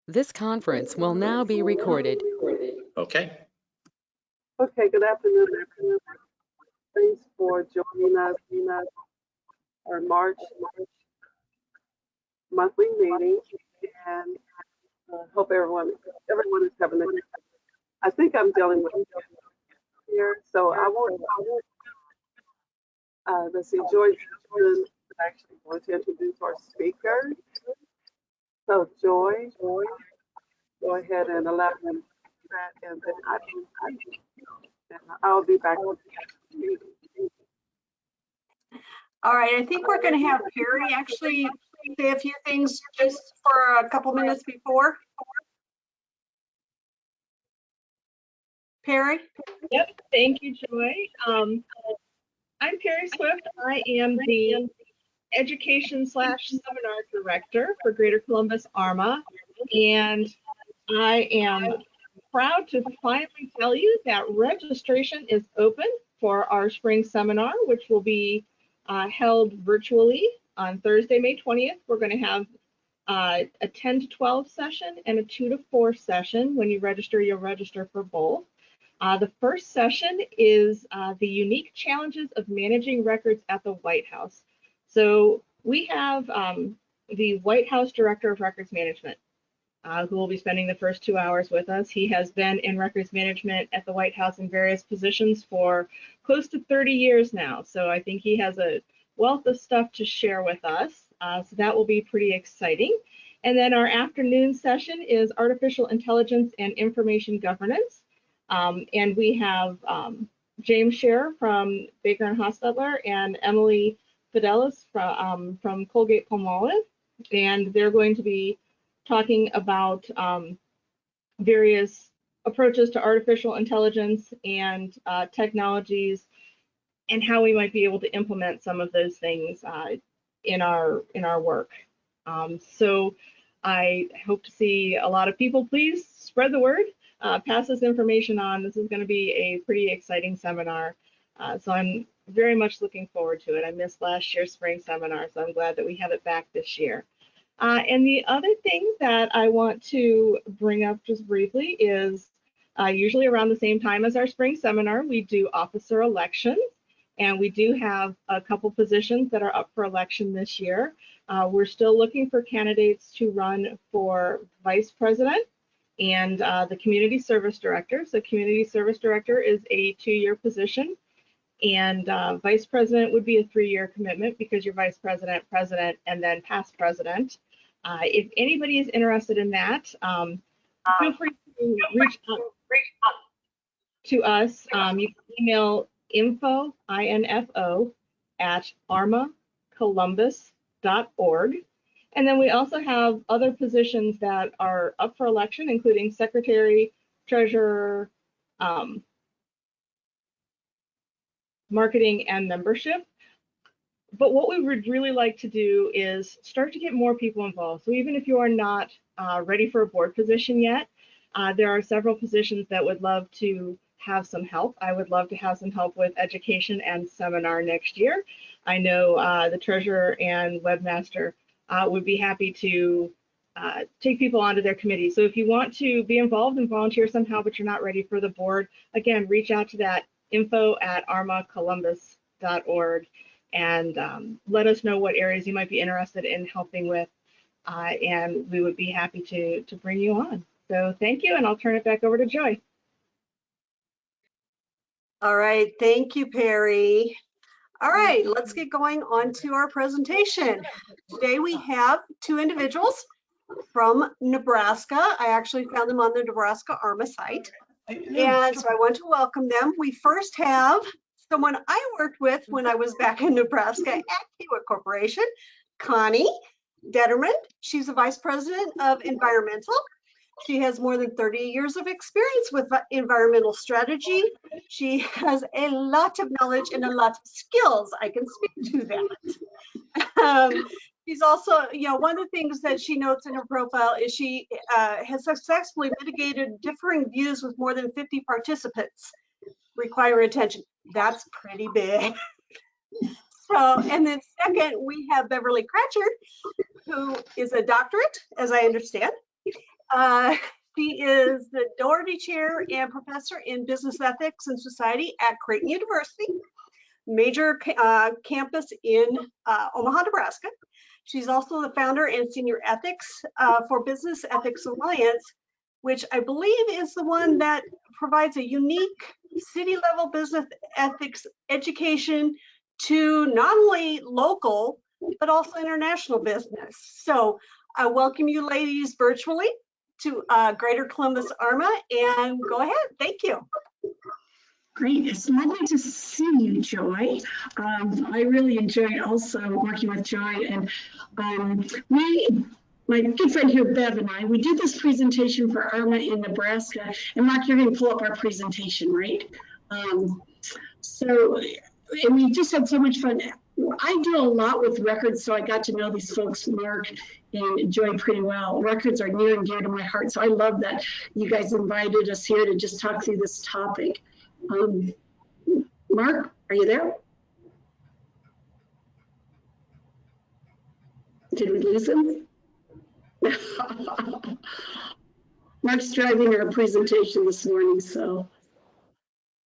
This conference will now be recorded. Okay. Okay, good afternoon, everyone. Thanks for joining us in our March monthly meeting, and hope everyone is having a good time. I think I'm dealing with here, so I won't. Let's see, Joy is actually going to introduce our speaker. So Joy, go ahead and allow him to do that, and then I'll be back with you. All right, I think we're going to have Perry actually say a few things just for a couple minutes before. Perry? Yep, thank you, Joy. I'm Perry Swift. I am the Education/Seminar Director for Greater Columbus ARMA, and I am proud to finally tell you that registration is open for our spring seminar, which will be held virtually on Thursday, May 20th. We're going to have a 10 to 12 session and a 2 to 4 session. When you register, you'll register for both. The first session is the unique challenges of managing records at the White House. So we have the White House Director of Records Management, who will be spending the first 2 hours with us. He has been in records management at the White House in various positions for close to 30 years now. So I think he has a wealth of stuff to share with us. So that will be pretty exciting. And then our afternoon session is Artificial Intelligence and Information Governance. And we have James Scherer from Baker and Hostetler and Emily Fidelis from Colgate-Palmolive. And they're going to be talking about various approaches to artificial intelligence and technologies and how we might be able to implement some of those things in our work. So I hope to see a lot of people. Please spread the word, pass this information on. This is going to be a pretty exciting seminar. So I'm very much looking forward to it. I missed last year's spring seminar, so I'm glad that we have it back this year. And the other thing that I want to bring up just briefly is usually around the same time as our spring seminar, we do officer elections, and we do have a couple positions that are up for election this year. We're still looking for candidates to run for vice president and the community service director. So community service director is a 2-year position, and vice president would be a 3-year commitment because you're vice president, president, and then past president. If anybody is interested in that, feel free to reach out to us. You can email info, I-N-F-O, at armacolumbus.org. And then we also have other positions that are up for election, including secretary, treasurer, marketing, and membership. But what we would really like to do is start to get more people involved. So even if you are not ready for a board position yet, there are several positions that would love to have some help. I would love to have some help with education and seminar next year. I know the treasurer and webmaster would be happy to take people onto their committee. So if you want to be involved and volunteer somehow, but you're not ready for the board, again, reach out to that info@armacolumbus.org. and let us know what areas you might be interested in helping with, and we would be happy to bring you on. So thank you, and I'll turn it back over to Joy. All right, thank you, Perry. All right, let's get going on to our presentation. Today we have 2 individuals from Nebraska. I actually found them on the Nebraska ARMA site, and so I want to welcome them. We first have someone I worked with when I was back in Nebraska at Hewitt Corporation, Connie Detterman. She's the Vice President of Environmental. She has more than 30 years of experience with environmental strategy. She has a lot of knowledge and a lot of skills. I can speak to that. She's also, one of the things that she notes in her profile is she has successfully mitigated differing views with more than 50 participants requiring attention. That's pretty big. So, and then second, we have Beverly Cratchard, who is a doctorate, as I understand, Uh, she is the Doherty Chair and Professor in Business Ethics and Society at Creighton University, major campus in Omaha, Nebraska. She's also the founder and senior ethics for Business Ethics Alliance, which I believe is the one that provides a unique city level business ethics education to not only local, but also international business. So I welcome you ladies virtually to Greater Columbus ARMA, and go ahead. Thank you. Great. It's lovely to see you, Joy. I really enjoyed also working with Joy, and my good friend here, Bev, and I, we did this presentation for ARMA in Nebraska. And Mark, you're going to pull up our presentation, right? And we just had so much fun. I do a lot with records, so I got to know these folks, Mark and Joy, pretty well. Records are near and dear to my heart, so I love that you guys invited us here to just talk through this topic. Mark, are you there? Did we lose him? Mark's driving our presentation this morning, so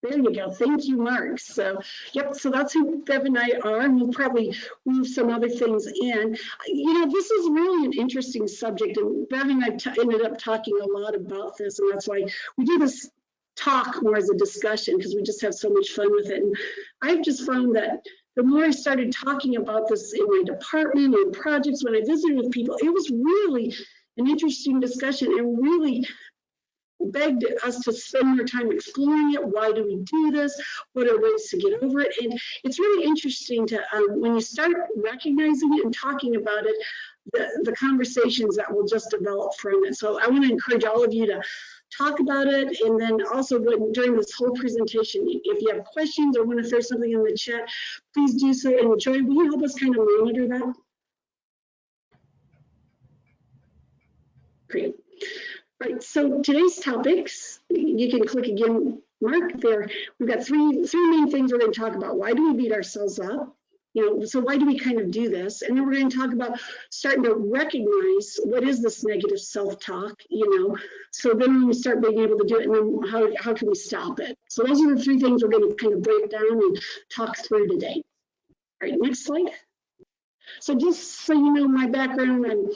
there you go. Thank you, Mark. So, yep, so that's who Bev and I are, and we'll probably move some other things in. You know, this is really an interesting subject, and Bev and I ended up talking a lot about this, and that's why we do this talk more as a discussion, because we just have so much fun with it. And I've just found that the more I started talking about this in my department and projects, when I visited with people, it was really an interesting discussion and really begged us to spend more time exploring it. Why do we do this? What are ways to get over it? And it's really interesting to, when you start recognizing it and talking about it, the conversations that will just develop from it. So I want to encourage all of you to talk about it. And then also during this whole presentation, if you have questions or want to throw something in the chat, please do so. And Joy, will you help us kind of monitor that? Great. Right, so today's topics, you can click again, Mark, there. We've got three main things we're going to talk about. Why do we beat ourselves up? You know, so why do we kind of do this? And then we're going to talk about starting to recognize what is this negative self-talk, you know, so then when we start being able to do it, and then how can we stop it? So those are the three things we're going to kind of break down and talk through today. All right, next slide. So just so you know my background, I'm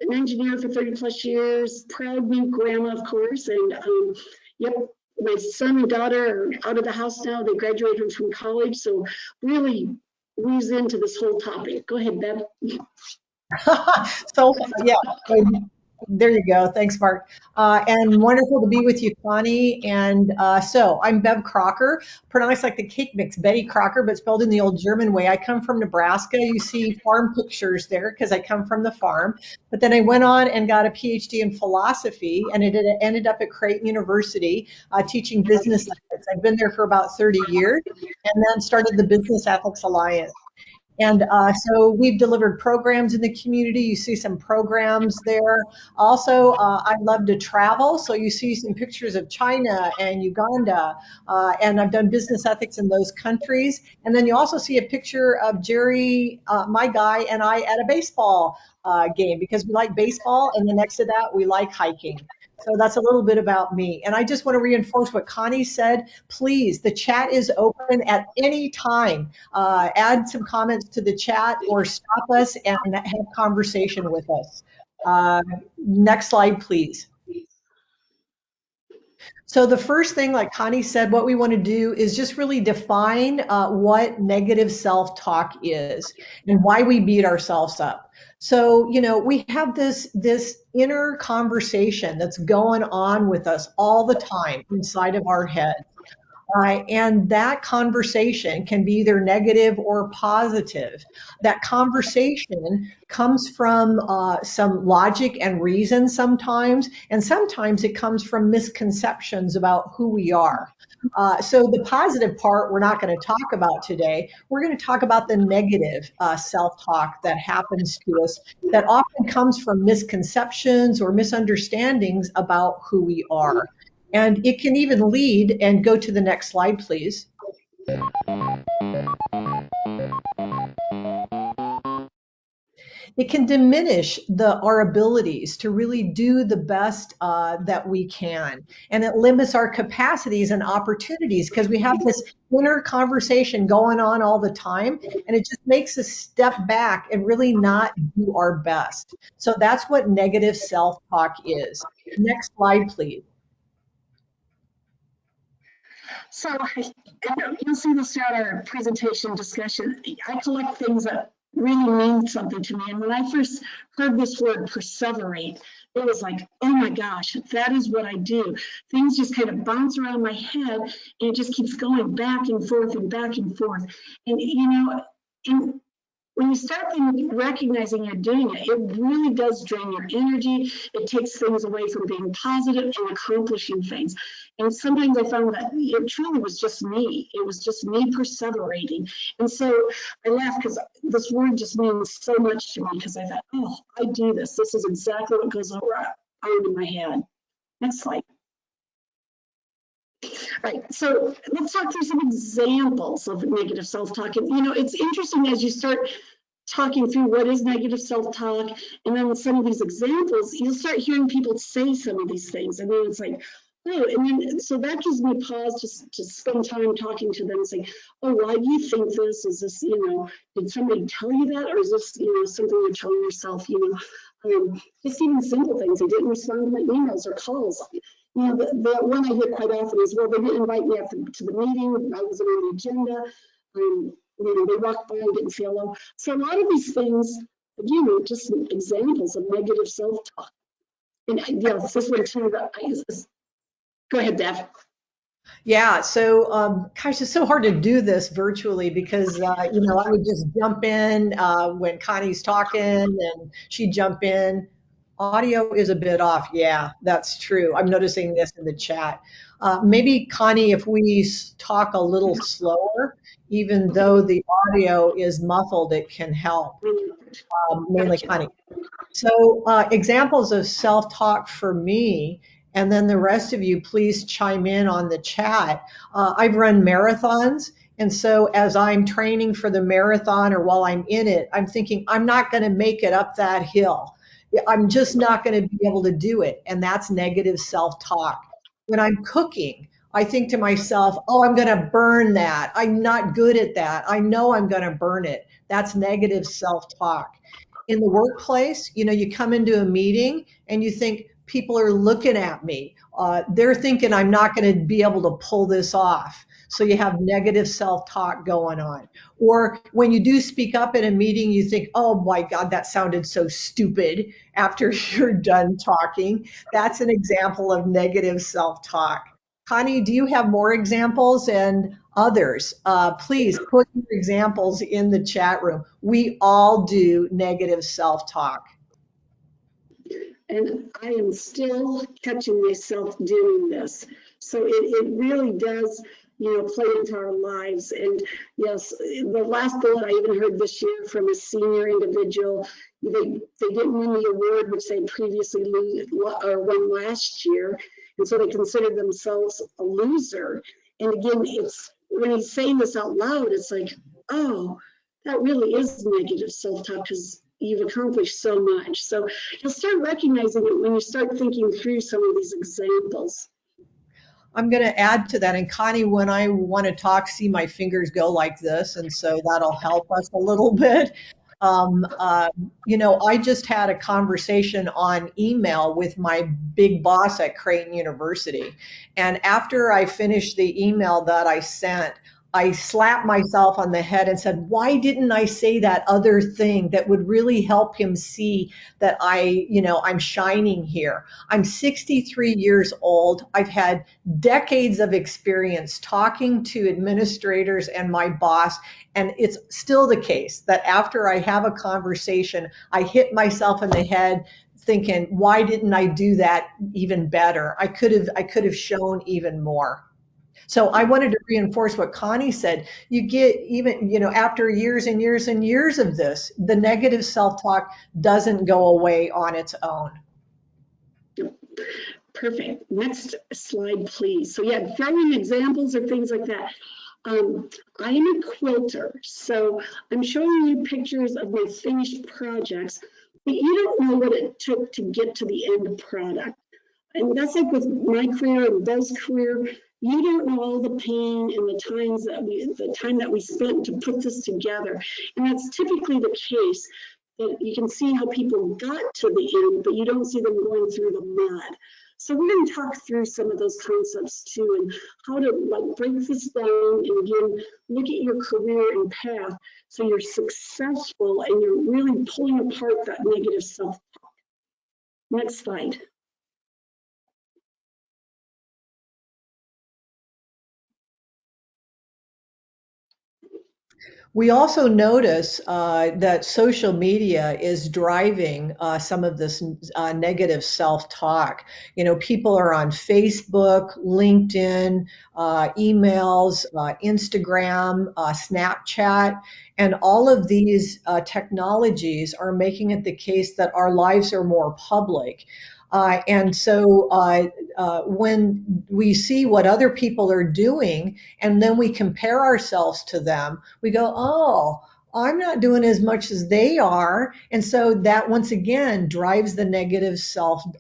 an engineer for 30 plus years, proud new grandma, of course, and yep, my son and daughter are out of the house now. They graduated from college, so really weaves into this whole topic. Go ahead, Bev. So yeah, there you go. Thanks, Mark. And wonderful to be with you, Connie. And so I'm Bev Crocker, pronounced like the cake mix, Betty Crocker, but spelled in the old German way. I come from Nebraska. You see farm pictures there because I come from the farm. But then I went on and got a PhD in philosophy, and it ended up at Creighton University teaching business ethics. I've been there for about 30 years, and then started the Business Ethics Alliance. And so we've delivered programs in the community. You see some programs there. Also, I love to travel. So you see some pictures of China and Uganda. And I've done business ethics in those countries. And then you also see a picture of Jerry, my guy, and I at a baseball game because we like baseball. And then next to that, we like hiking. So that's a little bit about me. And I just want to reinforce what Connie said. Please, the chat is open at any time. Add some comments to the chat or stop us and have conversation with us. Next slide, please. So the first thing, like Connie said, what we want to do is just really define what negative self-talk is and why we beat ourselves up. So, you know, we have this inner conversation that's going on with us all the time inside of our head. And that conversation can be either negative or positive. That conversation comes from some logic and reason sometimes, and sometimes it comes from misconceptions about who we are. So the positive part we're not going to talk about today. We're going to talk about the negative self-talk that happens to us that often comes from misconceptions or misunderstandings about who we are. And it can even lead, and go to the next slide, please. it can diminish our abilities to really do the best that we can. And it limits our capacities and opportunities because we have this inner conversation going on all the time. And it just makes us step back and really not do our best. So that's what negative self-talk is. Next slide, please. So you'll see this throughout our presentation discussion. I collect things that really mean something to me. And when I first heard this word perseverate, it was like, oh my gosh, that is what I do. Things just kind of bounce around my head and it just keeps going back and forth and back and forth. And and when you start recognizing you're doing it, it really does drain your energy. It takes things away from being positive and accomplishing things. And sometimes I found that it truly was just me. It was just me perseverating. And so I laugh because this word just means so much to me because I thought, oh, I do this. This is exactly what goes on in my head. Next slide. Right, so let's talk through some examples of negative self-talk. And it's interesting as you start talking through what is negative self-talk, and then some of these examples, you'll start hearing people say some of these things, and then it's like, oh, and then so that gives me pause to spend time talking to them and saying, oh, why do you think this? Is this, did somebody tell you that, or is this, something you're telling yourself? Just even simple things. They didn't respond to my emails or calls. The one I hear quite often is, well, they didn't invite me to the meeting. I wasn't on the agenda. They walked by and didn't say hello. So a lot of these things, again, are just examples of negative self-talk. And this one too. Go ahead, Deb. Yeah, so gosh, it's so hard to do this virtually because I would just jump in when Connie's talking and she'd jump in. Audio is a bit off. Yeah, that's true. I'm noticing this in the chat. Maybe Connie, if we talk a little slower, even though the audio is muffled, it can help. Mainly Connie. So examples of self-talk for me, and then the rest of you, please chime in on the chat. I've run marathons, and so as I'm training for the marathon or while I'm in it, I'm thinking, I'm not going to make it up that hill. I'm just not going to be able to do it. And that's negative self-talk. When I'm cooking, I think to myself, oh, I'm going to burn that. I'm not good at that. I know I'm going to burn it. That's negative self-talk. In the workplace, you come into a meeting and you think people are looking at me. They're thinking I'm not going to be able to pull this off. So you have negative self-talk going on. Or when you do speak up in a meeting, you think, oh my God, that sounded so stupid after you're done talking. That's an example of negative self-talk. Connie, do you have more examples and others? Please put your examples in the chat room. We all do negative self-talk. And I am still catching myself doing this. So it really does, play into our lives. And yes, the last bullet I even heard this year from a senior individual, they didn't win the award, which they previously won last year. And so they considered themselves a loser. And again, it's when he's saying this out loud, it's like, oh, that really is negative self-talk because you've accomplished so much. So you'll start recognizing it when you start thinking through some of these examples. I'm going to add to that. And Connie, when I want to talk, see my fingers go like this. And so that'll help us a little bit. I just had a conversation on email with my big boss at Creighton University. And after I finished the email that I sent, I slapped myself on the head and said, why didn't I say that other thing that would really help him see that I'm shining here? I'm 63 years old. I've had decades of experience talking to administrators and my boss. And it's still the case that after I have a conversation, I hit myself in the head thinking, why didn't I do that even better? I could have shown even more. So I wanted to reinforce what Connie said. You get even, after years and years and years of this, the negative self-talk doesn't go away on its own. Perfect. Next slide, please. So yeah, throwing examples or things like that. I am a quilter, so I'm showing you pictures of my finished projects, but you don't know what it took to get to the end product. And that's like with my career and Bev's career. You don't know all the pain and the time that we spent to put this together. And that's typically the case, that you can see how people got to the end, but you don't see them going through the mud. So we're going to talk through some of those concepts too, and how to like break this down and again, look at your career and path so you're successful and you're really pulling apart that negative self-talk. Next slide. We also notice that social media is driving some of this negative self-talk. You know, people are on Facebook, LinkedIn, emails, Instagram, Snapchat, and all of these technologies are making it the case that our lives are more public. And so when we see what other people are doing and then we compare ourselves to them, we go, oh, I'm not doing as much as they are. And so that once again drives the negative self-talk.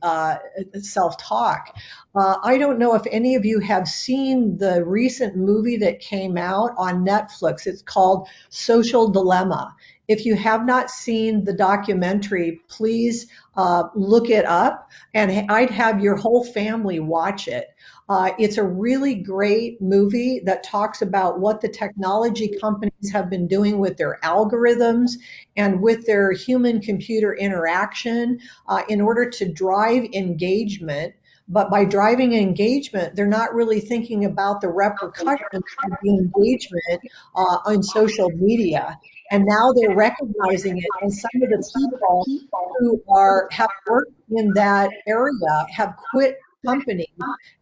I don't know if any of you have seen the recent movie that came out on Netflix. It's called Social Dilemma. If you have not seen the documentary, please look it up, and I'd have your whole family watch it. It's a really great movie that talks about what the technology companies have been doing with their algorithms and with their human-computer interaction in order to drive engagement. But by driving engagement, they're not really thinking about the repercussions of the engagement on social media. And now they're recognizing it, and some of the people who have worked in that area have quit companies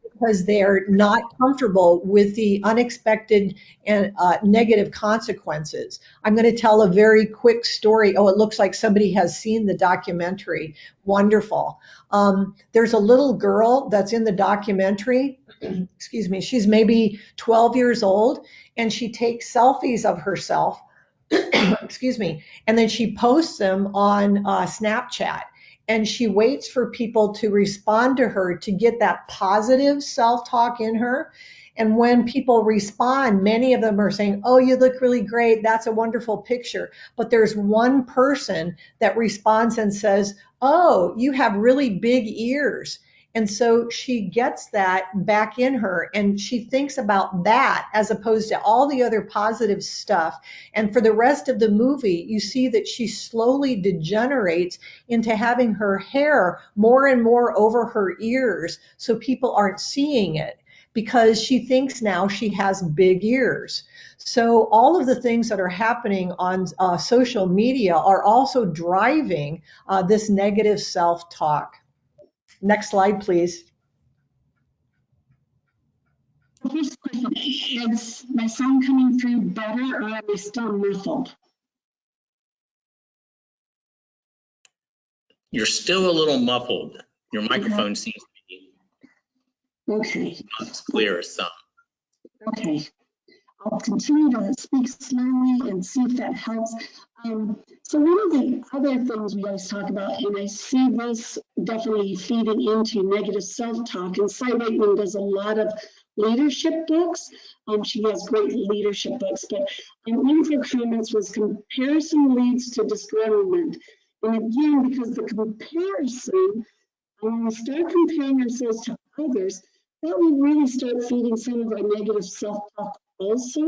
because they're not comfortable with the unexpected and negative consequences. I'm going to tell a very quick story. Oh, it looks like somebody has seen the documentary. Wonderful. There's a little girl that's in the documentary. Excuse me. She's maybe 12 years old, and she takes selfies of herself. Excuse me. And then she posts them on Snapchat, and she waits for people to respond to her to get that positive self-talk in her. And when people respond, many of them are saying, oh, you look really great. That's a wonderful picture. But there's one person that responds and says, oh, you have really big ears. And so she gets that back in her, and she thinks about that as opposed to all the other positive stuff. And for the rest of the movie, you see that she slowly degenerates into having her hair more and more over her ears so people aren't seeing it, because she thinks now she has big ears. So all of the things that are happening on social media are also driving this negative self-talk. Next slide, please. First question, is my sound coming through better, or are we still muffled? You're still a little muffled. Your microphone seems to be Okay. not as clear as some. Okay. I'll continue to speak slowly and see if that helps. So one of the other things we always talk about, and I see this definitely feeding into negative self-talk, and Cy Wakeman does a lot of leadership books. She has great leadership books, but one of her comments was comparison leads to disgruntlement. And again, because the comparison, when we start comparing ourselves to others, that will really start feeding some of our negative self-talk also,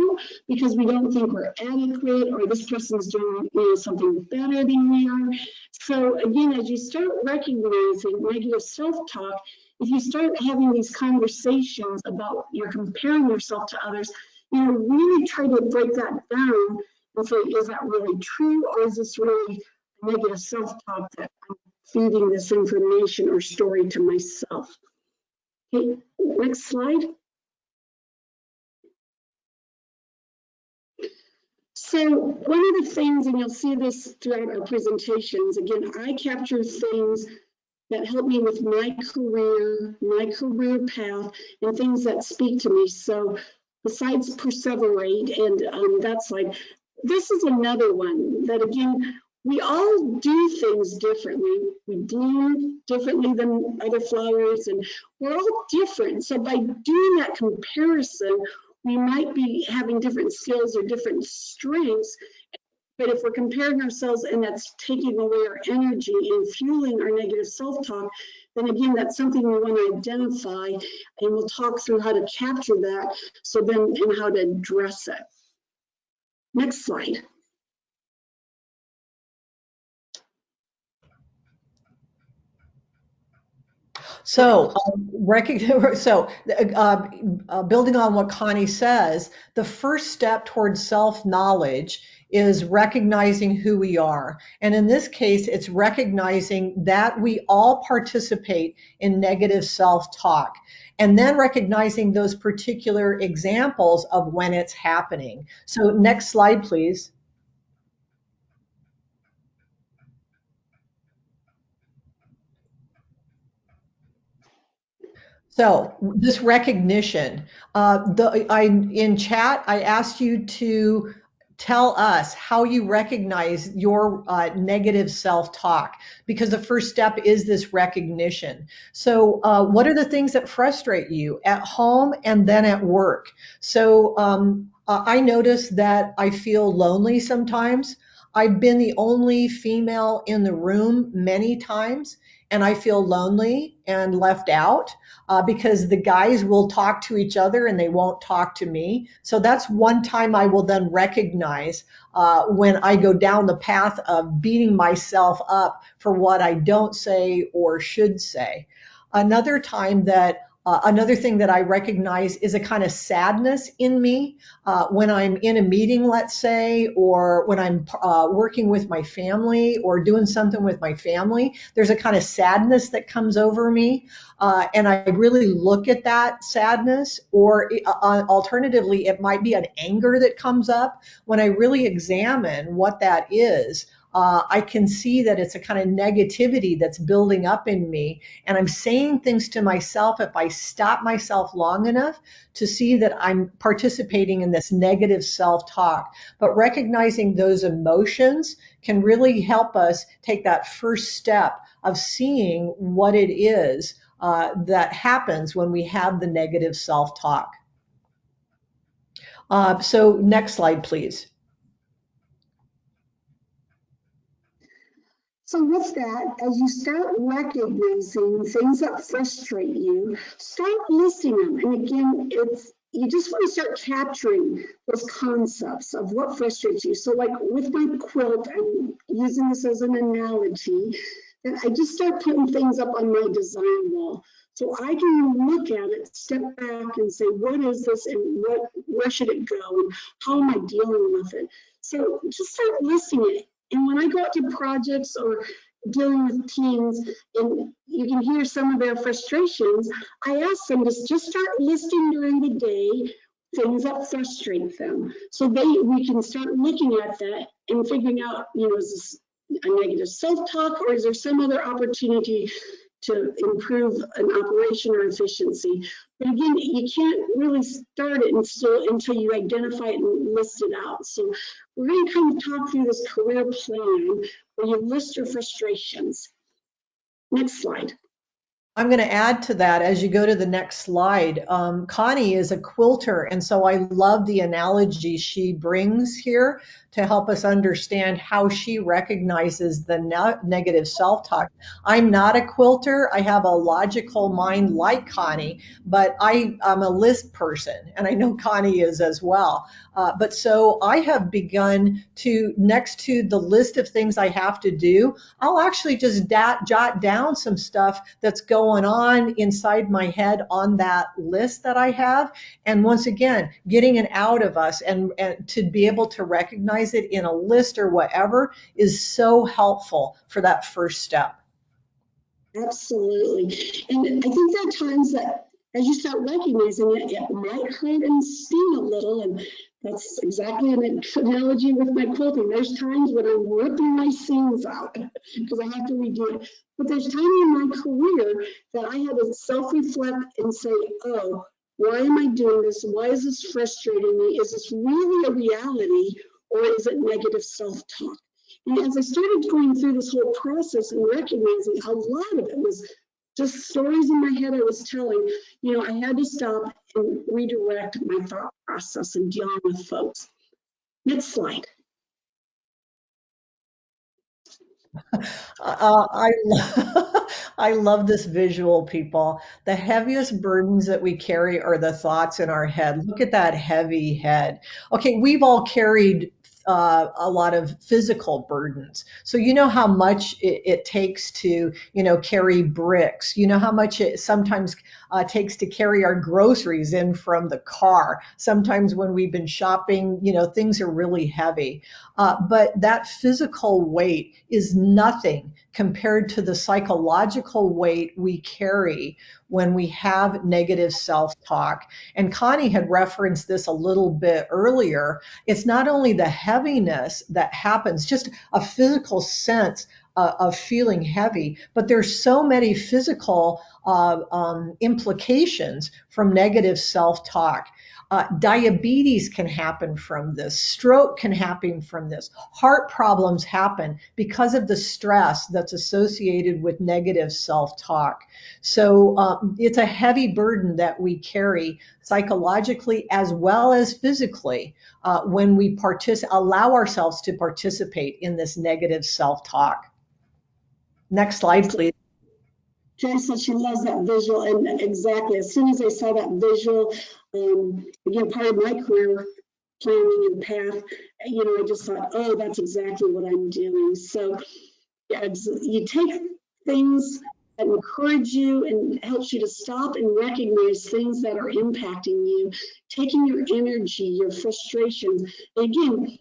because we don't think we're adequate, or this person's doing something better than we are. So again, as you start recognizing negative self-talk, if you start having these conversations about you're comparing yourself to others, really try to break that down and say, is that really true, or is this really negative self-talk that I'm feeding this information or story to myself? Okay, next slide. So one of the things, and you'll see this throughout our presentations, again, I capture things that help me with my career path, and things that speak to me. So besides perseverate, and that's like, this is another one that again, we all do things differently. We bloom differently than other flowers, and we're all different. So by doing that comparison, we might be having different skills or different strengths. But if we're comparing ourselves and that's taking away our energy and fueling our negative self-talk, then again, that's something we want to identify, and we'll talk through how to capture that, so then, and how to address it. Next slide. So, building on what Connie says, the first step towards self-knowledge is recognizing who we are. And in this case, it's recognizing that we all participate in negative self-talk, and then recognizing those particular examples of when it's happening. So next slide, please. So this recognition, in chat, I asked you to tell us how you recognize your negative self-talk, because the first step is this recognition. So what are the things that frustrate you at home and then at work? So I notice that I feel lonely sometimes. I've been the only female in the room many times, and I feel lonely and left out because the guys will talk to each other and they won't talk to me. So that's one time I will then recognize when I go down the path of beating myself up for what I don't say or should say. Another time that Another thing that I recognize is a kind of sadness in me when I'm in a meeting, let's say, or when I'm working with my family or doing something with my family. There's a kind of sadness that comes over me, and I really look at that sadness, or alternatively, it might be an anger that comes up. When I really examine what that is, I can see that it's a kind of negativity that's building up in me. And I'm saying things to myself, if I stop myself long enough, to see that I'm participating in this negative self-talk. But recognizing those emotions can really help us take that first step of seeing what it is that happens when we have the negative self-talk. So next slide, please. So with that, as you start recognizing things that frustrate you, start listing them. And again, you just want to start capturing those concepts of what frustrates you. So like with my quilt, I'm using this as an analogy, that I just start putting things up on my design wall. So I can look at it, step back and say, what is this and where should it go? And how am I dealing with it? So just start listing it. And when I go out to projects or dealing with teams, and you can hear some of their frustrations, I ask them to just start listing during the day things that frustrate them. So we can start looking at that and figuring out, is this a negative self-talk, or is there some other opportunity to improve an operation or efficiency? But again, you can't really start it until you identify it and list it out. So we're going to kind of talk through this career plan where you list your frustrations. Next slide. I'm going to add to that as you go to the next slide. Connie is a quilter, and so I love the analogy she brings here to help us understand how she recognizes the negative self-talk. I'm not a quilter. I have a logical mind like Connie, but I'm a list person, and I know Connie is as well. But so I have begun to, next to the list of things I have to do, I'll actually just jot down some stuff that's going on inside my head on that list that I have. And once again, getting it out of us and to be able to recognize it in a list or whatever is so helpful for that first step. Absolutely. And I think there are times that as you start recognizing it, it might hurt and sting a little. And that's exactly an analogy with my quilting. There's times when I'm ripping my seams out because I have to redo it. But there's times in my career that I had to self-reflect and say, oh, Why am I doing this? Why is this frustrating me? Is this really a reality, or is it negative self-talk? And as I started going through this whole process and recognizing a lot of it was just stories in my head I was telling, I had to stop and redirect my thought process and dealing with folks. Next slide. I love this visual, people. The heaviest burdens that we carry are the thoughts in our head. Look at that heavy head. Okay, we've all carried a lot of physical burdens. So you know how much it takes to, carry bricks. You know how much it sometimes takes to carry our groceries in from the car. Sometimes when we've been shopping, things are really heavy. But that physical weight is nothing compared to the psychological weight we carry when we have negative self-talk. And Connie had referenced this a little bit earlier. It's not only the heaviness that happens, just a physical sense of feeling heavy, but there's so many physical implications from negative self-talk. Diabetes can happen from this. Stroke can happen from this. Heart problems happen because of the stress that's associated with negative self-talk. So it's a heavy burden that we carry psychologically as well as physically when we allow ourselves to participate in this negative self-talk. Next slide, please. Jen said she loves that visual, and exactly, as soon as I saw that visual, again, part of my career planning and path, I just thought, oh, that's exactly what I'm doing. So yeah, you take things that encourage you and helps you to stop and recognize things that are impacting you, taking your energy, your frustrations. And again,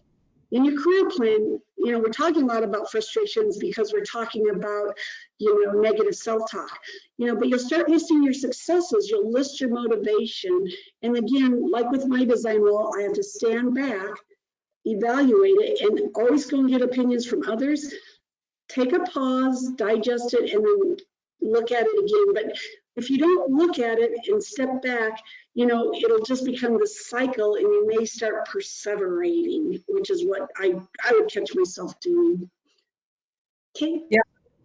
in your career plan, we're talking a lot about frustrations because we're talking about, negative self-talk, but you'll start listing your successes, you'll list your motivation. And again, like with my design role, I have to stand back, evaluate it, and always go and get opinions from others. Take a pause, digest it, and then look at it again. But if you don't look at it and step back, it'll just become this cycle, and you may start perseverating, which is what I would catch myself doing. Okay. Yeah.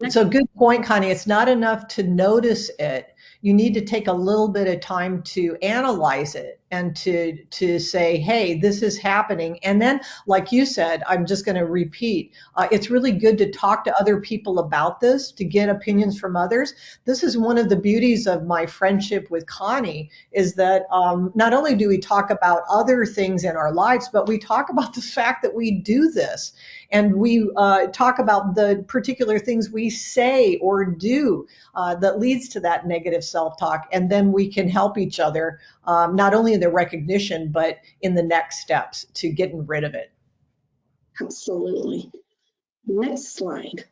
So good point, Connie. It's not enough to notice it. You need to take a little bit of time to analyze it and to say, hey, this is happening. And then, like you said, I'm just going to repeat, it's really good to talk to other people about this, to get opinions from others. This is one of the beauties of my friendship with Connie, is that not only do we talk about other things in our lives, but we talk about the fact that we do this. And we talk about the particular things we say or do that leads to that negative self-talk. And then we can help each other, not only in the recognition, but in the next steps to getting rid of it. Absolutely. Next slide.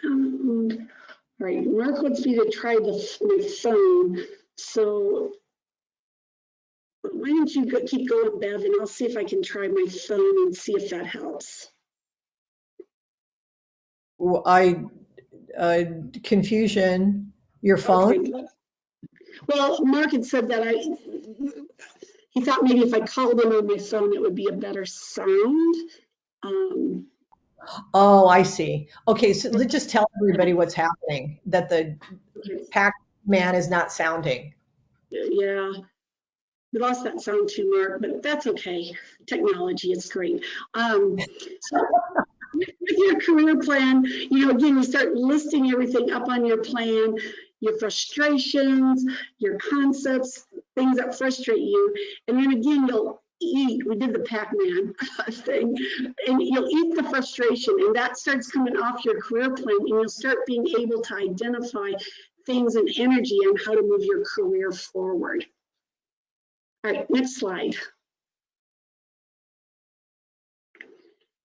All right, Mark wants me to try my phone. So why don't you keep going, Bev, and I'll see if I can try my phone and see if that helps. Well, confusion, your phone? Okay. Well, Mark had said that he thought maybe if I called him on my phone, it would be a better sound. Oh, I see. Okay, so let's just tell everybody what's happening, that the Pac-Man is not sounding. Yeah, we lost that sound too, Mark, but that's okay. Technology is great. So with your career plan, again, you start listing everything up on your plan, your frustrations, your concepts, things that frustrate you. And then again, you'll eat, we did the Pac-Man thing, and you'll eat the frustration, and that starts coming off your career plan, and you'll start being able to identify things and energy on how to move your career forward. All right, next slide.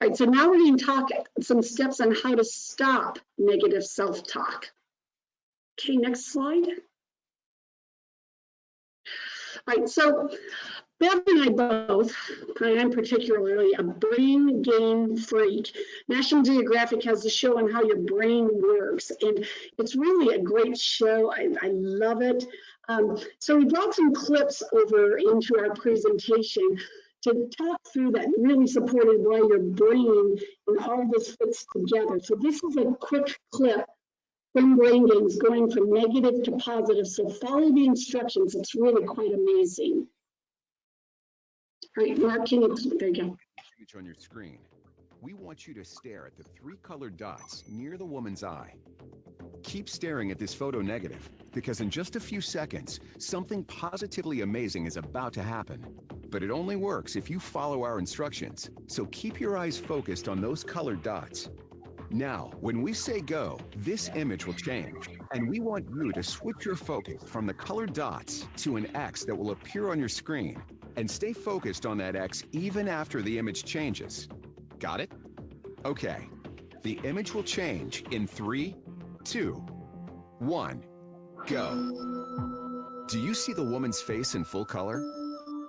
All right, so now we're going to talk some steps on how to stop negative self-talk. Okay, next slide. All right, so Bev and I both, I'm particularly a brain game freak. National Geographic has a show on how your brain works, and it's really a great show. I love it. So we brought some clips over into our presentation to talk through that, really supported why your brain and all this fits together. So this is a quick clip from Brain Games going from negative to positive. So follow the instructions. It's really quite amazing. All right, Mark, can you, there you go. Image on your screen. We want you to stare at the 3 colored dots near the woman's eye. Keep staring at this photo negative, because in just a few seconds, something positively amazing is about to happen. But it only works if you follow our instructions, so keep your eyes focused on those colored dots. Now, when we say go, this image will change, and we want you to switch your focus from the colored dots to an X that will appear on your screen, and stay focused on that X even after the image changes. Got it? Okay. The image will change in 3, 2, 1, go. Do you see the woman's face in full color?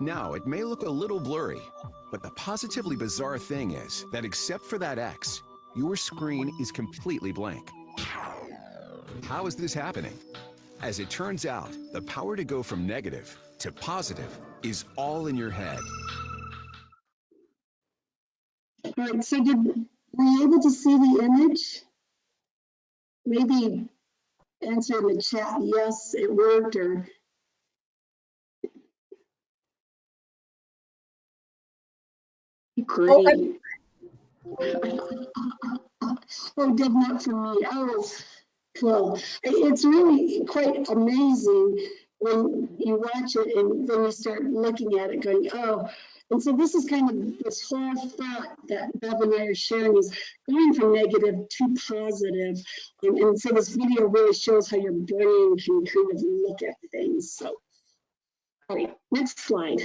Now, it may look a little blurry, but the positively bizarre thing is that except for that X, your screen is completely blank. How is this happening? As it turns out, the power to go from negative to positive is all in your head. All right, so were you able to see the image? Maybe answer in the chat, yes, it worked, or Oh, great. Oh, Deb, not for me. Oh, well, it's really quite amazing when you watch it and then you start looking at it going, oh, and so this is kind of this whole thought that Bev and I are sharing is going from negative to positive. And so this video really shows how your brain can kind of look at things. So, all right, next slide.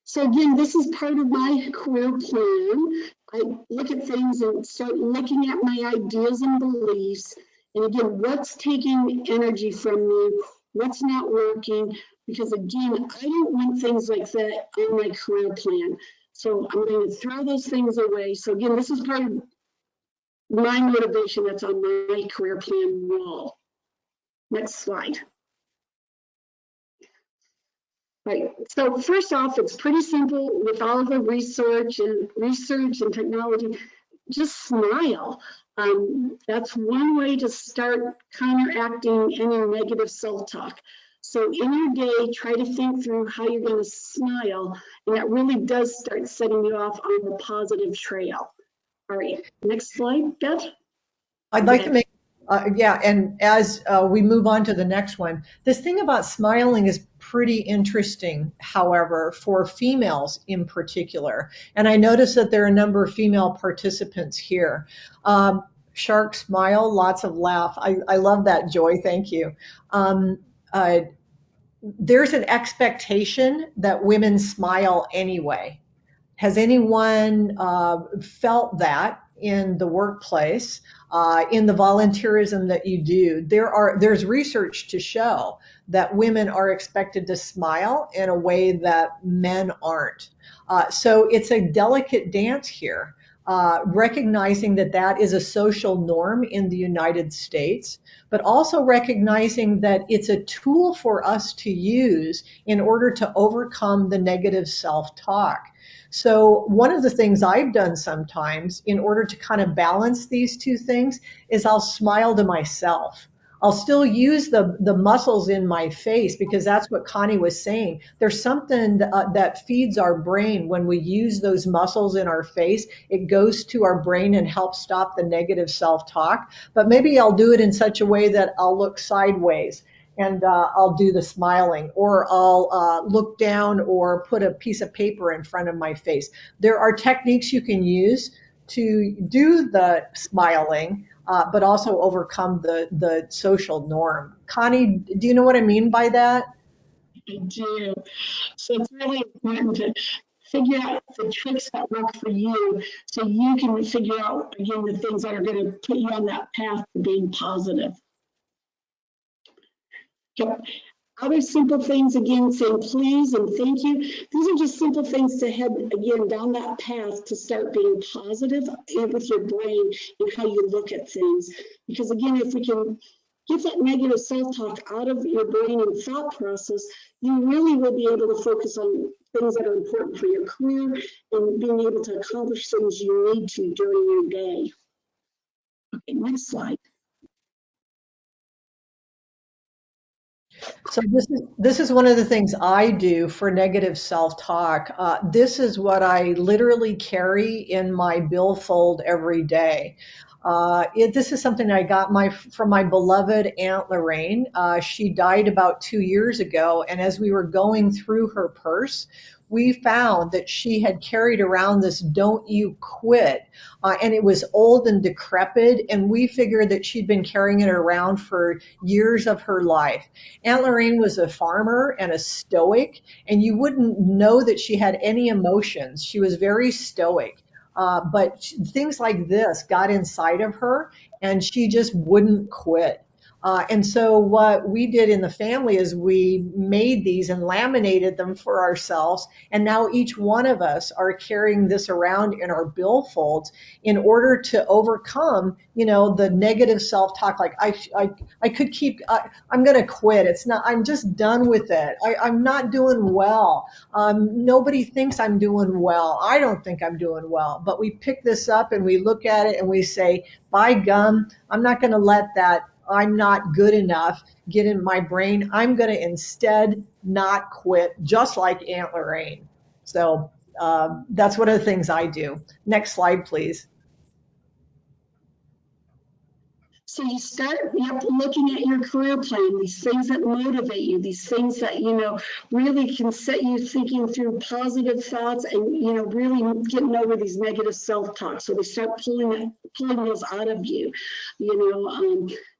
So again, this is part of my career plan. I look at things and start looking at my ideas and beliefs. And again, what's taking energy from me? What's not working? Because again, I don't want things like that in my career plan. So I'm going to throw those things away. So again, this is part of my motivation that's on my career plan wall. Next slide. Right. So first off, it's pretty simple with all of the research and technology. Just smile. That's one way to start counteracting any negative self-talk. So in your day, try to think through how you're going to smile, and that really does start setting you off on the positive trail. All right, next slide, Bev. I'd like to make, yeah, and as we move on to the next one, this thing about smiling is pretty interesting, however, for females in particular. And I noticed that there are a number of female participants here. Shark smile, lots of laugh. I love that, Joy, thank you. There's an expectation that women smile anyway. Has anyone felt that in the workplace, in the volunteerism that you do? There's research to show that women are expected to smile in a way that men aren't. So it's a delicate dance here, recognizing that that is a social norm in the United States, but also recognizing that it's a tool for us to use in order to overcome the negative self-talk. So one of the things I've done sometimes in order to kind of balance these two things is I'll smile to myself. I'll still use the muscles in my face because that's what Connie was saying. There's something that feeds our brain when we use those muscles in our face. It goes to our brain and helps stop the negative self-talk. But maybe I'll do it in such a way that I'll look sideways and I'll do the smiling, or I'll look down or put a piece of paper in front of my face. There are techniques you can use to do the smiling, but also overcome the social norm. Connie, do you know what I mean by that? I do. So it's really important to figure out the tricks that work for you so you can figure out, again, the things that are going to put you on that path to being positive. Yep. Other simple things, again, saying please and thank you. These are just simple things to head, again, down that path to start being positive with your brain and how you look at things. Because again, if we can get that negative self-talk out of your brain and thought process, you really will be able to focus on things that are important for your career and being able to accomplish things you need to during your day. Okay, next slide. So this is one of the things I do for negative self-talk. This is what I literally carry in my billfold every day. This is something I got from my beloved Aunt Lorraine. She died about 2 years ago, and as we were going through her purse, we found that she had carried around this "Don't You Quit," and it was old and decrepit, and we figured that she'd been carrying it around for years of her life. Aunt Lorraine was a farmer and a stoic, and you wouldn't know that she had any emotions. She was very stoic. But things like this got inside of her, and she just wouldn't quit. And so what we did in the family is we made these and laminated them for ourselves. And now each one of us are carrying this around in our billfolds in order to overcome, the negative self-talk. Like I could keep, I'm going to quit. It's not, I'm just done with it. I'm not doing well. Nobody thinks I'm doing well. I don't think I'm doing well. But we pick this up and we look at it and we say, by gum, I'm not going to let that "I'm not good enough" get in my brain. I'm going to instead not quit, just like Aunt Lorraine. So that's one of the things I do. Next slide, please. So you start looking at your career plan, these things that motivate you, these things that, really can set you thinking through positive thoughts and, really getting over these negative self-talk. So they start pulling those out of you,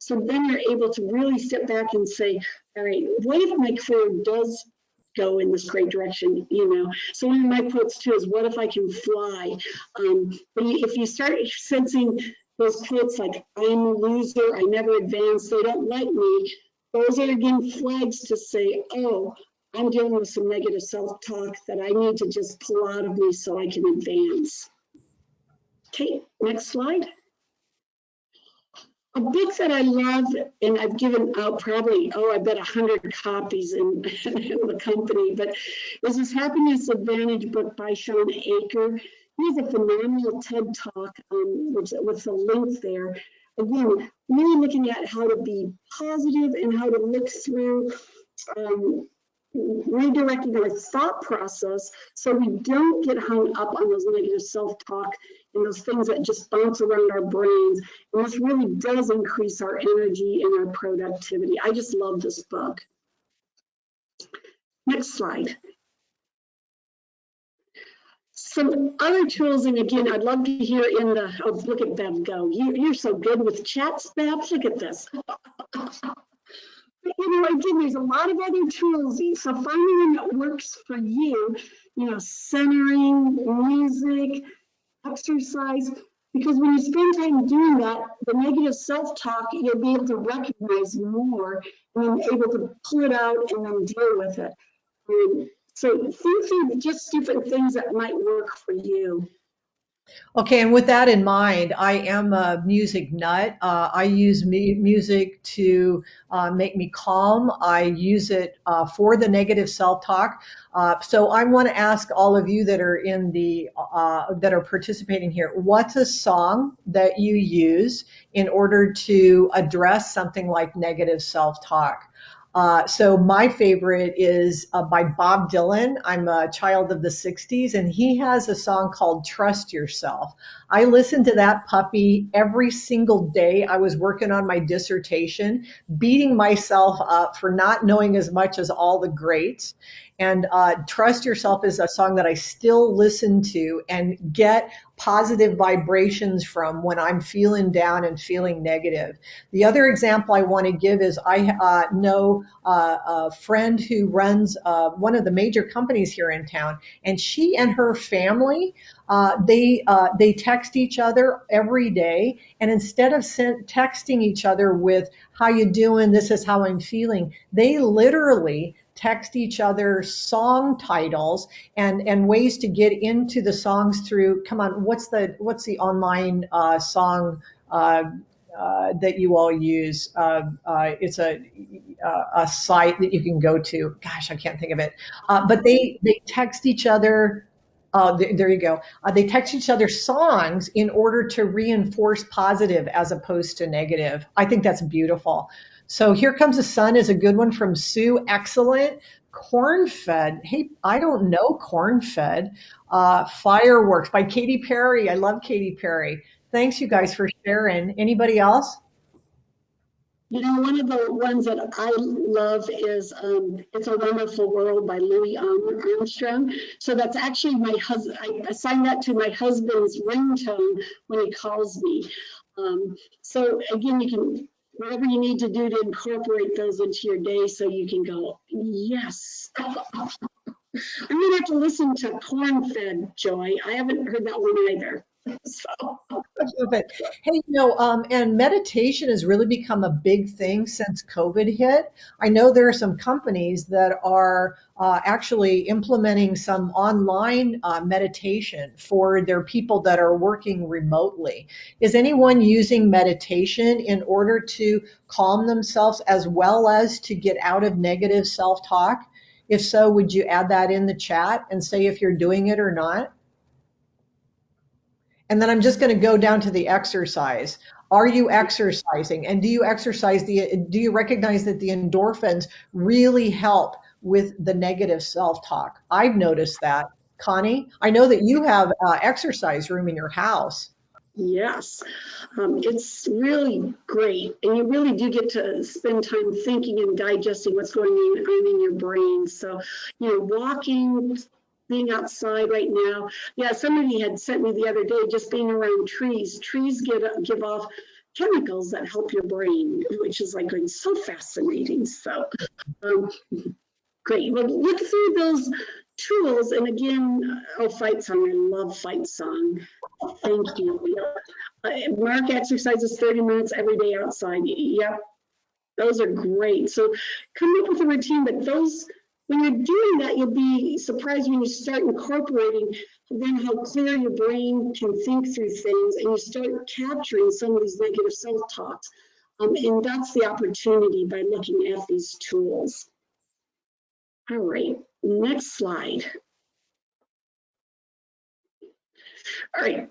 so then you're able to really sit back and say, all right, what if my career does go in this great direction, So one of my quotes too is, what if I can fly? But if you start sensing those quotes like, I'm a loser, I never advance, they don't like me, those are again flags to say, oh, I'm dealing with some negative self-talk that I need to just pull out of me so I can advance. Okay, next slide. A book that I love, and I've given out probably, I bet 100 copies in the company, but is this Happiness Advantage book by Sean Aker. He has a phenomenal TED Talk with a link there. Again, really looking at how to be positive and how to look through redirecting our thought process so we don't get hung up on those negative self-talk and those things that just bounce around our brains. And this really does increase our energy and our productivity. I just love this book. Next slide. Some other tools, and again, I'd love to hear look at Bev go. You're so good with chats, Bev, look at this. Again, there's a lot of other tools. So finding one that works for you, centering, music, exercise, because when you spend time doing that, the negative self-talk, you'll be able to recognize more and be able to pull it out and then deal with it. So think through just different things that might work for you. Okay, and with that in mind, I am a music nut. I use music to make me calm. I use it for the negative self-talk. So I want to ask all of you that are that are participating here, what's a song that you use in order to address something like negative self-talk? So my favorite is by Bob Dylan. I'm a child of the 60s, and he has a song called Trust Yourself. I listened to that puppy every single day. I was working on my dissertation, beating myself up for not knowing as much as all the greats. And Trust Yourself is a song that I still listen to and get positive vibrations from when I'm feeling down and feeling negative. The other example I want to give is I know a friend who runs one of the major companies here in town, and she and her family, they text each other every day, and instead of texting each other with "How you doing? This is how I'm feeling," they literally text each other song titles and ways to get into the songs through. Come on, what's the online song that you all use? It's a site that you can go to. Gosh, I can't think of it. But they text each other. There you go. They text each other songs in order to reinforce positive as opposed to negative. I think that's beautiful. So Here Comes the Sun is a good one from Sue. Excellent. Corn-fed. Hey, I don't know corn-fed. Fireworks by Katy Perry. I love Katy Perry. Thanks, you guys, for sharing. Anybody else? You know, one of the ones that I love is It's a Wonderful World by Louis Armstrong. So that's actually my husband. I assigned that to my husband's ringtone when he calls me. So again, you can, whatever you need to do to incorporate those into your day so you can go, yes. I'm gonna have to listen to Corn Fed, Joy. I haven't heard that one either. So. Love it. Hey, and meditation has really become a big thing since COVID hit. I know there are some companies that are actually implementing some online meditation for their people that are working remotely. Is anyone using meditation in order to calm themselves as well as to get out of negative self-talk? If so, would you add that in the chat and say if you're doing it or not? And then I'm just going to go down to the exercise. Are you exercising? And do you recognize that the endorphins really help with the negative self-talk? I've noticed that. Connie, I know that you have exercise room in your house. Yes, it's really great. And you really do get to spend time thinking and digesting what's going on in your brain. So, walking, being outside right now. Yeah, somebody had sent me the other day, just being around trees. Trees give off chemicals that help your brain, which is like going so fascinating. So, great. Well, look through those tools. And again, Fight Song. I love Fight Song. Thank you. Mark exercises 30 minutes every day outside. Yep, those are great. So come up with a routine, but when you're doing that, you'll be surprised when you start incorporating then how clear your brain can think through things and you start capturing some of these negative self-talks. And that's the opportunity by looking at these tools. All right, next slide. All right,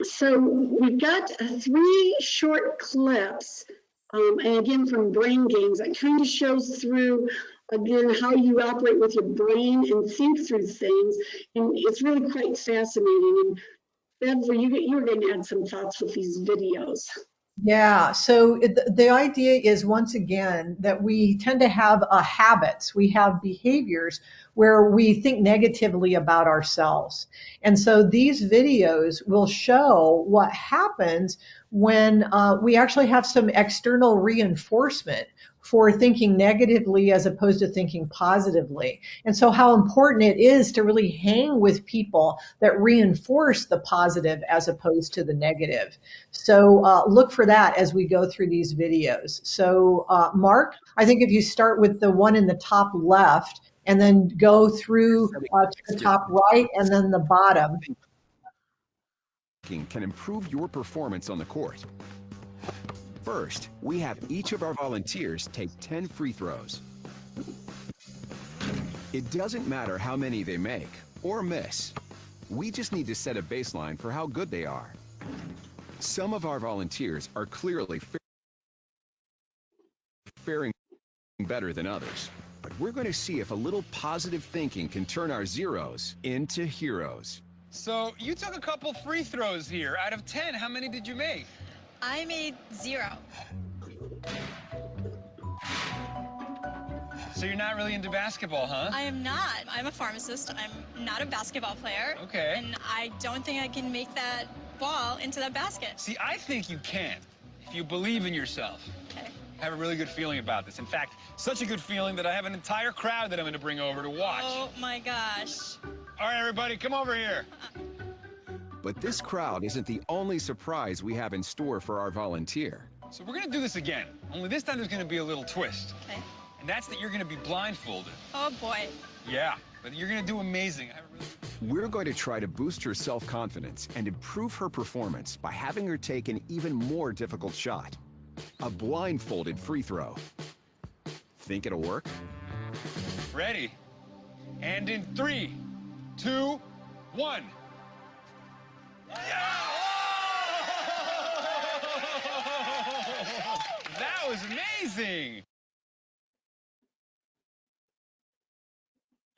so we've got 3 short clips, and again from Brain Games, that kind of shows through, again, how you operate with your brain and think through things, and it's really quite fascinating. And Bev, you were going to add some thoughts with these videos. Yeah, so the idea is, once again, that we tend to have habits, we have behaviors where we think negatively about ourselves. And so these videos will show what happens when we actually have some external reinforcement for thinking negatively as opposed to thinking positively. And so how important it is to really hang with people that reinforce the positive as opposed to the negative. So look for that as we go through these videos. So Mark, I think if you start with the one in the top left and then go through to the top right and then the bottom. Can improve your performance on the court. First, we have each of our volunteers take 10 free throws. It doesn't matter how many they make or miss. We just need to set a baseline for how good they are. Some of our volunteers are clearly faring better than others, but we're going to see if a little positive thinking can turn our zeros into heroes. So you took a couple free throws here. Out of 10, how many did you make? I made 0. So you're not really into basketball, huh? I am not. I'm a pharmacist. I'm not a basketball player. Okay. And I don't think I can make that ball into that basket. See, I think you can, if you believe in yourself. Okay. I have a really good feeling about this. In fact, such a good feeling that I have an entire crowd that I'm going to bring over to watch. Oh my gosh. All right, everybody, come over here. But this crowd isn't the only surprise we have in store for our volunteer. So we're going to do this again, only this time there's going to be a little twist. Okay. And that's that you're going to be blindfolded. Oh boy. Yeah, but you're going to do amazing. We're going to try to boost her self-confidence and improve her performance by having her take an even more difficult shot. A blindfolded free throw. Think it'll work? Ready? And in 3, 2, 1. Yeah! That was amazing!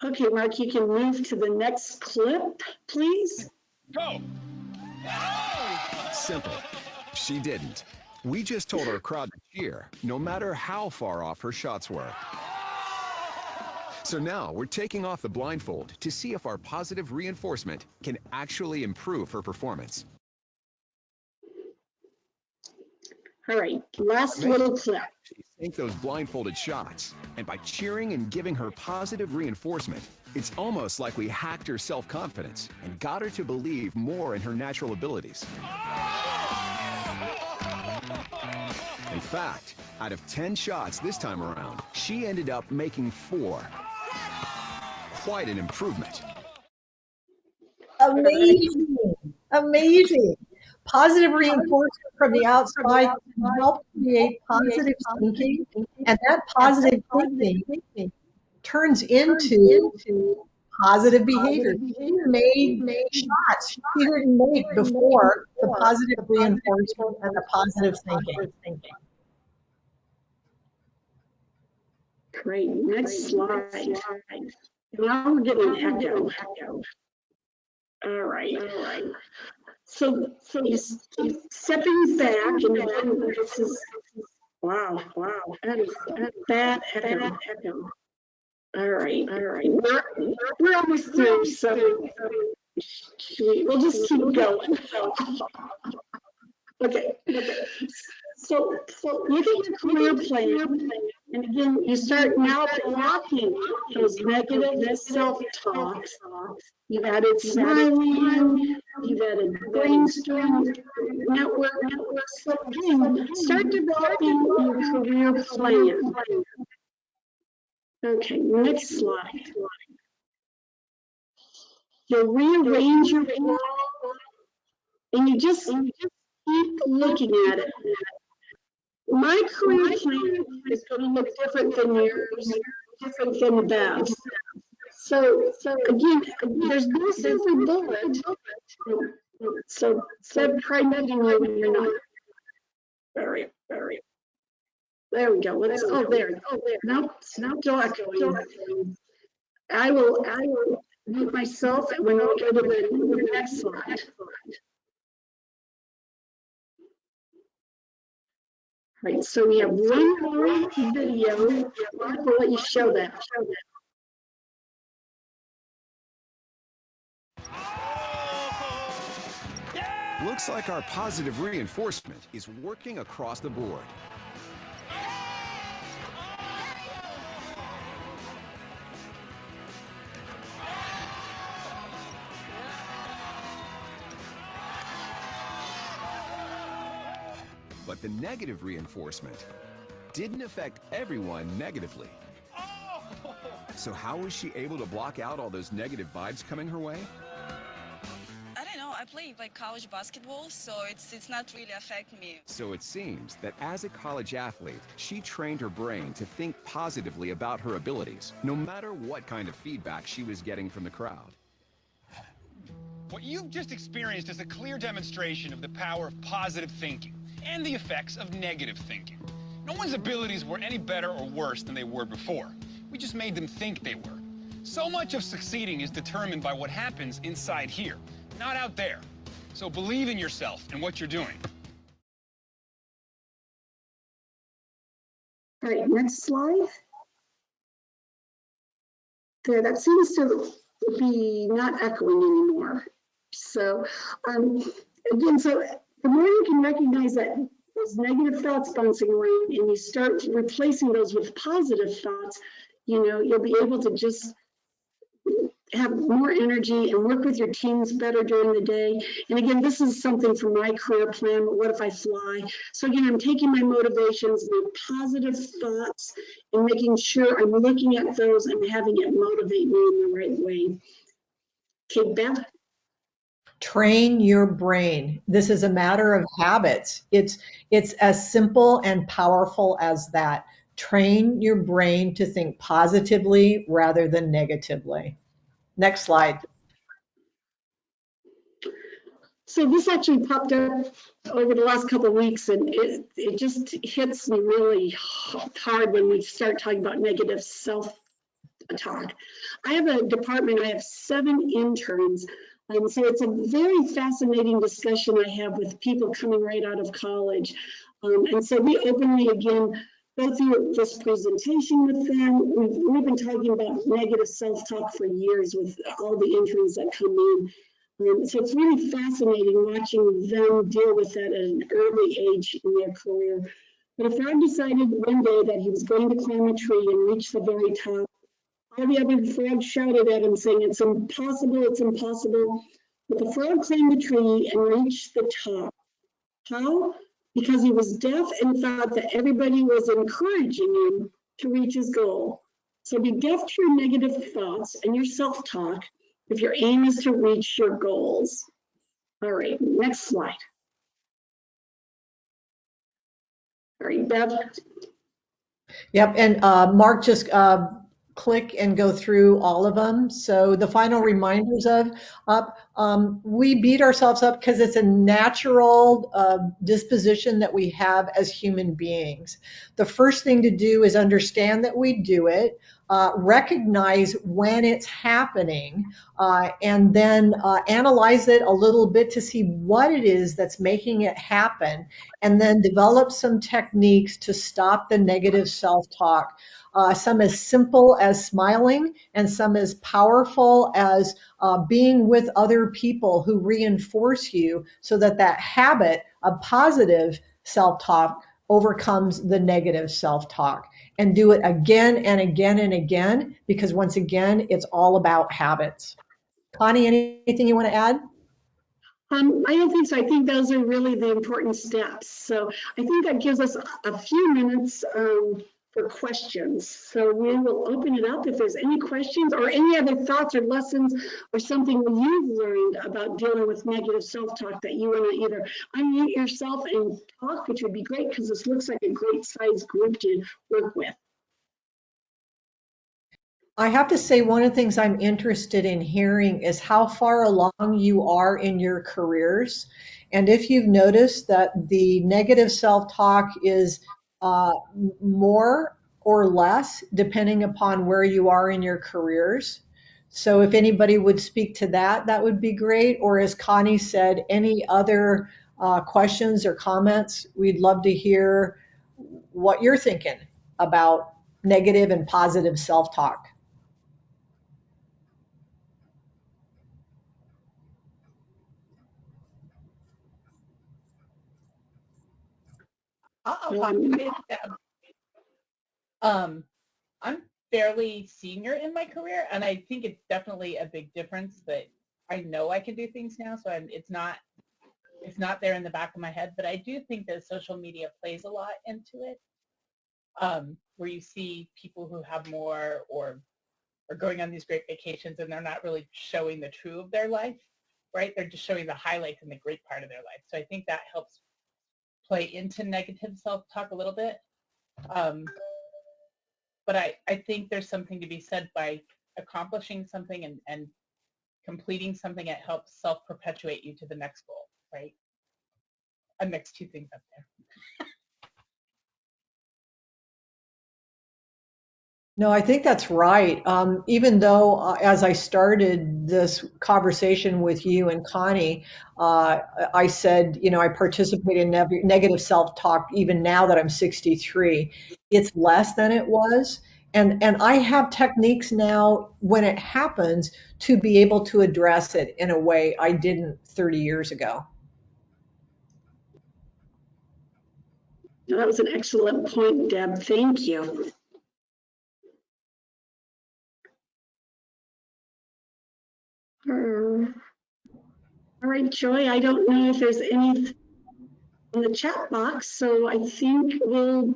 Okay, Mark, you can move to the next clip, please. Go! Simple. She didn't. We just told our crowd to cheer, no matter how far off her shots were. So now we're taking off the blindfold to see if our positive reinforcement can actually improve her performance. All right, last little clip. She sank those blindfolded shots, and by cheering and giving her positive reinforcement, it's almost like we hacked her self-confidence and got her to believe more in her natural abilities. In fact, out of 10 shots this time around, she ended up making 4. Quite an improvement. Amazing. Amazing. Positive reinforcement from the outside can help create positive thinking, and that positive thinking turns into positive behavior. She made shots she didn't make before the positive reinforcement and the positive thinking. Great, next slide. Now we're getting an echo. All right. So he's stepping back, and again, this is, wow, that is a bad echo. All right. We're almost through, so we'll just keep going. Okay. So look at your career plan, and again, you start now blocking those negative self-talks. You've added smiling, you've added brainstorm, network. So again, start developing your career plan. Okay, next slide. You'll rearrange your wall, and you just keep looking at it. My career plan is going to look different than yours, different than Bev's. So again, there's no silver bullet. So try meeting you when you're not. Very. There we go. There. Nope, still echoing. I will mute myself when we go to the next slide. Right, so we have one more video. Mark will let you show that. Looks like our positive reinforcement is working across the board. But the negative reinforcement didn't affect everyone negatively. So how was she able to block out all those negative vibes coming her way? I don't know. I play like college basketball, so it's not really affect me. So it seems that as a college athlete, she trained her brain to think positively about her abilities, no matter what kind of feedback she was getting from the crowd. What you've just experienced is a clear demonstration of the power of positive thinking and the effects of negative thinking. No one's abilities were any better or worse than they were before. We just made them think they were. So much of succeeding is determined by what happens inside here, not out there. So believe in yourself and what you're doing. All right, next slide. There, that seems to be not echoing anymore. So, again, so the more you can recognize that those negative thoughts bouncing around and you start replacing those with positive thoughts, you'll be able to just have more energy and work with your teams better during the day. And again, this is something from my career plan. What if I fly? So again, I'm taking my motivations, my positive thoughts, and making sure I'm looking at those and having it motivate me in the right way. Okay, Beth? Train your brain. This is a matter of habits. It's as simple and powerful as that. Train your brain to think positively rather than negatively. Next slide. So this actually popped up over the last couple of weeks, and it just hits me really hard when we start talking about negative self-talk. I have a department, I have 7 interns, so it's a very fascinating discussion I have with people coming right out of college. And so we openly, again, go through this presentation with them. We've been talking about negative self-talk for years with all the interns that come in. So it's really fascinating watching them deal with that at an early age in their career. But a frog decided one day that he was going to climb a tree and reach the very top. All the other frogs shouted at him, saying, "It's impossible, it's impossible." But the frog climbed the tree and reached the top. How? Because he was deaf and thought that everybody was encouraging him to reach his goal. So be deaf to your negative thoughts and your self-talk if your aim is to reach your goals. All right, next slide. All right, Bev. Yep, and Mark, just click and go through all of them. So the final reminders of up, we beat ourselves up because it's a natural disposition that we have as human beings. The first thing to do is understand that we do it, recognize when it's happening, and then analyze it a little bit to see what it is that's making it happen, and then develop some techniques to stop the negative self-talk. Some as simple as smiling, and some as powerful as being with other people who reinforce you so that that habit of positive self-talk overcomes the negative self-talk. And do it again and again and again, because once again, it's all about habits. Connie, anything you want to add? I don't think so. I think those are really the important steps. So I think that gives us a few minutes for questions. So we will open it up if there's any questions or any other thoughts or lessons or something you've learned about dealing with negative self-talk that you want to either unmute yourself and talk, which would be great because this looks like a great size group to work with. I have to say, one of the things I'm interested in hearing is how far along you are in your careers. And if you've noticed that the negative self-talk is more or less depending upon where you are in your careers. So if anybody would speak to that, that would be great. Or as Connie said, any other questions or comments, we'd love to hear what you're thinking about negative and positive self-talk. I'll talk to them. I'm fairly senior in my career, and I think it's definitely a big difference. But I know I can do things now, so it's not there in the back of my head. But I do think that social media plays a lot into it, where you see people who have more or are going on these great vacations, and they're not really showing the true of their life, right? They're just showing the highlights and the great part of their life. So I think that helps play into negative self-talk a little bit. But I think there's something to be said by accomplishing something and completing something that helps self-perpetuate you to the next goal, right? I mixed two things up there. No, I think that's right. Even though, as I started this conversation with you and Connie, I said, I participate in negative self-talk even now that I'm 63. It's less than it was. And I have techniques now when it happens to be able to address it in a way I didn't 30 years ago. That was an excellent point, Deb. Thank you. All right, Joy, I don't know if there's any in the chat box, so I think we'll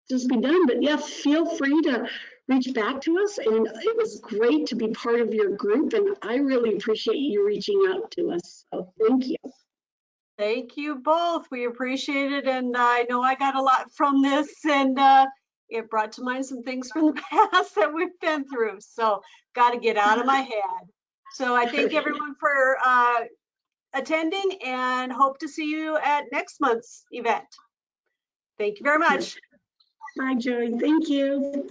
just be done. But yeah, feel free to reach back to us. And it was great to be part of your group. And I really appreciate you reaching out to us. So thank you. Thank you both. We appreciate it. And I know I got a lot from this, and it brought to mind some things from the past that we've been through. So got to get out of my head. So I thank everyone for attending and hope to see you at next month's event. Thank you very much. Bye, Joy. Thank you.